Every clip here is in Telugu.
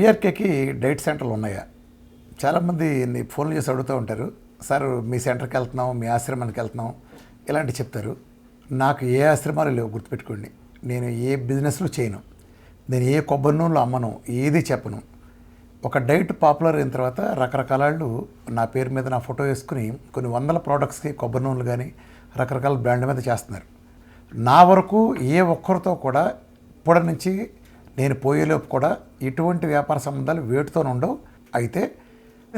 వీఆర్కేకి డైట్ సెంటర్లు ఉన్నాయా? చాలామంది ఫోన్లు చేసి అడుగుతూ ఉంటారు, సార్ మీ సెంటర్కి వెళ్తున్నాం, మీ ఆశ్రమానికి వెళ్తున్నాం ఇలాంటివి చెప్తారు. నాకు ఏ ఆశ్రమాలు లేవు, గుర్తుపెట్టుకోండి. నేను ఏ బిజినెస్లు చేయను, నేను ఏ కొబ్బరి నూనెలు అమ్మను, ఏది చెప్పను. ఒక డైట్ పాపులర్ అయిన తర్వాత రకరకాల వాళ్ళు నా పేరు మీద నా ఫోటో వేసుకుని కొన్ని వందల ప్రోడక్ట్స్కి కొబ్బరి నూనెలు కానీ రకరకాల బ్రాండ్ మీద చేస్తున్నారు. నా వరకు ఏ ఒక్కరితో కూడా ఇప్పటి నుంచి నేను పోయేలోపు కూడా ఎటువంటి వ్యాపార సంబంధాలు వేటితో ఉండవు. అయితే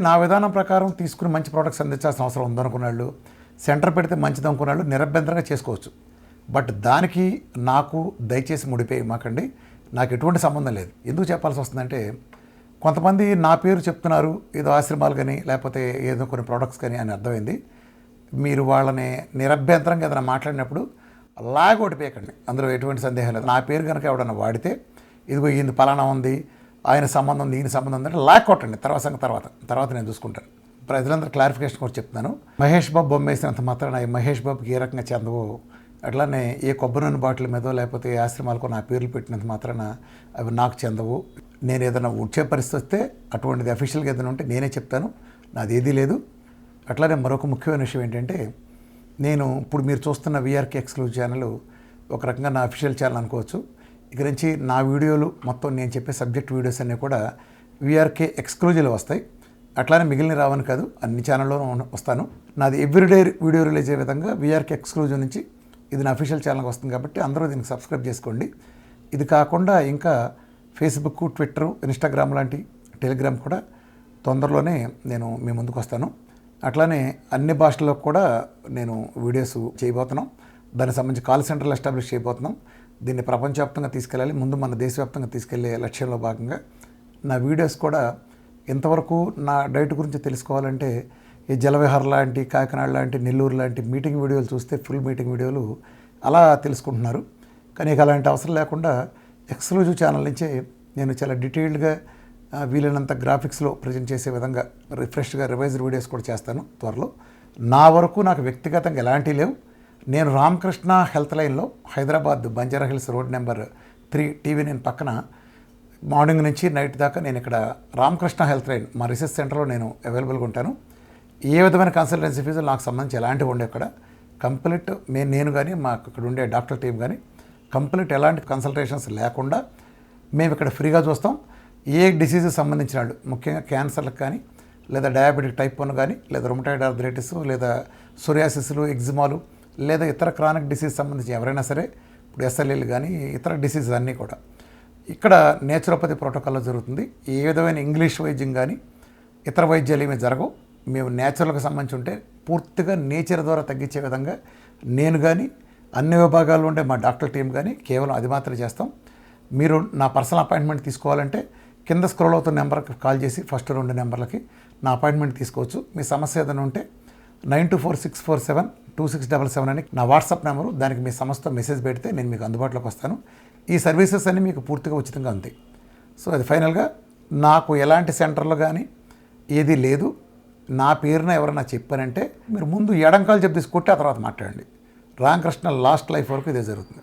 నా విధానం ప్రకారం తీసుకుని మంచి ప్రోడక్ట్స్ అందించాల్సిన అవసరం ఉందనుకున్నాళ్ళు, సెంటర్ పెడితే మంచిది అనుకున్నాళ్ళు నిరభ్యంతరంగా చేసుకోవచ్చు. బట్ దానికి నాకు దయచేసి ముడిపోయి మాకండి, నాకు ఎటువంటి సంబంధం లేదు. ఎందుకు చెప్పాల్సి వస్తుందంటే, కొంతమంది నా పేరు చెప్తున్నారు, ఏదో ఆశ్రమాలు కానీ లేకపోతే ఏదో కొన్ని ప్రోడక్ట్స్ కానీ అని అర్థమైంది. మీరు వాళ్ళని నిరభ్యంతరంగా ఏదైనా మాట్లాడినప్పుడు అలాగ ఓడిపోయకండి, అందులో ఎటువంటి సందేహం లేదు. నా పేరు కనుక ఎవడన్నా వాడితే, ఇదిగో ఈయన పలానా ఉంది, ఆయన సంబంధం ఉంది, ఈయన సంబంధం ఉందంటే లాక్ కొట్టండి. తర్వాత నేను చూసుకుంటాను. ప్రజలందరూ క్లారిఫికేషన్ కూడా చెప్తున్నాను. మహేష్ బాబు బొమ్మ వేసినంత మాత్రాన మహేష్ బాబుకి ఏ రకంగా చెందవో, అట్లానే ఏ కొబ్బరి నూనె బాటిల్ మీదో లేకపోతే ఏ ఆశ్రమాలకు నా పేర్లు పెట్టినంత మాత్రాన అవి నాకు చెందవు. నేను ఏదైనా వచ్చే పరిస్థితి వస్తే అటువంటిది అఫీషియల్గా ఏదైనా ఉంటే నేనే చెప్తాను, నాది ఏదీ లేదు. అట్లానే మరొక ముఖ్యమైన విషయం ఏంటంటే, నేను ఇప్పుడు మీరు చూస్తున్న వీఆర్కే ఎక్స్క్లూజివ్ ఛానల్ ఒక రకంగా నా అఫీషియల్ ఛానల్ అనుకోవచ్చు. ఇక నుంచి నా వీడియోలు మొత్తం నేను చెప్పే సబ్జెక్ట్ వీడియోస్ అన్నీ కూడా వీఆర్కే ఎక్స్క్లూజివ్లో వస్తాయి. అట్లానే మిగిలిన రావని కాదు, అన్ని ఛానల్లోనూ వస్తాను. నాది ఎవ్రీడే వీడియో రిలీజ్ అయ్యే విధంగా వీఆర్కే ఎక్స్క్లూజివ్ నుంచి ఇది నా అఫీషియల్ ఛానల్కి వస్తుంది కాబట్టి అందరూ దీనికి సబ్స్క్రైబ్ చేసుకోండి. ఇది కాకుండా ఇంకా ఫేస్బుక్, ట్విట్టర్, ఇన్స్టాగ్రామ్ లాంటి టెలిగ్రామ్ కూడా తొందరలోనే నేను మీ ముందుకు వస్తాను. అట్లానే అన్ని భాషల్లో కూడా నేను వీడియోస్ చేయబోతున్నాం. దానికి సంబంధించి కాల్ సెంటర్లు ఎస్టాబ్లిష్ చేయబోతున్నాం. దీన్ని ప్రపంచవ్యాప్తంగా తీసుకెళ్ళాలి, ముందు మన దేశవ్యాప్తంగా తీసుకెళ్లే లక్ష్యంలో భాగంగా నా వీడియోస్ కూడా ఇంతవరకు నా డైట్ గురించి తెలుసుకోవాలంటే ఈ జలవిహార్ లాంటి, కాకినాడ లాంటి, నెల్లూరు లాంటి మీటింగ్ వీడియోలు చూస్తే ఫుల్ మీటింగ్ వీడియోలు అలా తెలుసుకుంటున్నారు. కానీ ఇక అలాంటి అవసరం లేకుండా ఎక్స్క్లూజివ్ ఛానల్ నుంచే నేను చాలా డీటెయిల్డ్గా వీలైనంత గ్రాఫిక్స్లో ప్రజెంట్ చేసే విధంగా రిఫ్రెష్గా రివైజ్డ్ వీడియోస్ కూడా చేస్తాను త్వరలో. నా వరకు నాకు వ్యక్తిగతంగా ఎలాంటివి లేవు. నేను రామకృష్ణ హెల్త్ లైన్లో Hyderabad Banjara hills road number 3 TV9 పక్కన మార్నింగ్ నుంచి నైట్ దాకా నేను ఇక్కడ రామకృష్ణ హెల్త్ లైన్ మా రీసెర్చ్ సెంటర్లో నేను అవైలబుల్గా ఉంటాను. ఏ విధమైన కన్సల్టెన్సీ ఫీజులు నాకు సంబంధించి ఎలాంటివి ఉండే ఇక్కడ కంప్లీట్ నేను కానీ మాకు ఇక్కడ ఉండే డాక్టర్ టీం కానీ కంప్లీట్ ఎలాంటి కన్సల్టేషన్స్ లేకుండా మేము ఇక్కడ ఫ్రీగా చూస్తాం. ఏ డిసీజెస్ సంబంధించిన వాళ్ళు, ముఖ్యంగా క్యాన్సర్లకు కానీ లేదా డయాబెటిక్ టైప్ 1 కానీ లేదా రుమటాయిడ్ ఆర్థరైటిస్ లేదా సోరియాసిస్లు, ఎగ్జిమాలు లేదా ఇతర క్రానిక్ డిసీజ్ సంబంధించి ఎవరైనా సరే, ఇప్పుడు SLEలు కానీ ఇతర డిసీజెస్ అన్నీ కూడా ఇక్కడ నేచురోపతి ప్రోటోకాల్లో జరుగుతుంది. ఏ విధమైన ఇంగ్లీష్ వైద్యం కానీ ఇతర వైద్యాలు ఏమీ జరగవు. మేము నేచురల్కి సంబంధించి ఉంటే పూర్తిగా నేచర్ ద్వారా తగ్గించే విధంగా నేను కానీ అన్ని విభాగాల్లో ఉండే మా డాక్టర్ టీం కానీ కేవలం అది మాత్రమే చేస్తాం. మీరు నా పర్సనల్ అపాయింట్మెంట్ తీసుకోవాలంటే కింద స్క్రోల్ అవుతున్న నెంబర్కి కాల్ చేసి ఫస్ట్ 2 నెంబర్లకి నా అపాయింట్మెంట్ తీసుకోవచ్చు. మీ సమస్య ఏదైనా ఉంటే 9246472677 అని నా వాట్సాప్ నెంబరు, దానికి మీ సమస్యతో మెసేజ్ పెడితే నేను మీకు అందుబాటులోకి వస్తాను. ఈ సర్వీసెస్ అన్నీ మీకు పూర్తిగా ఉచితంగా ఉంటాయి. సో అది ఫైనల్గా నాకు ఎలాంటి సెంటర్లో కానీ ఏది లేదు. నా పేరున ఎవరైనా చెప్పారంటే మీరు ముందు ఎడంకాలు చెప్పి తీసుకొట్టి ఆ తర్వాత మాట్లాడండి. రామకృష్ణ లాస్ట్ లైఫ్ వరకు ఇదే జరుగుతుంది.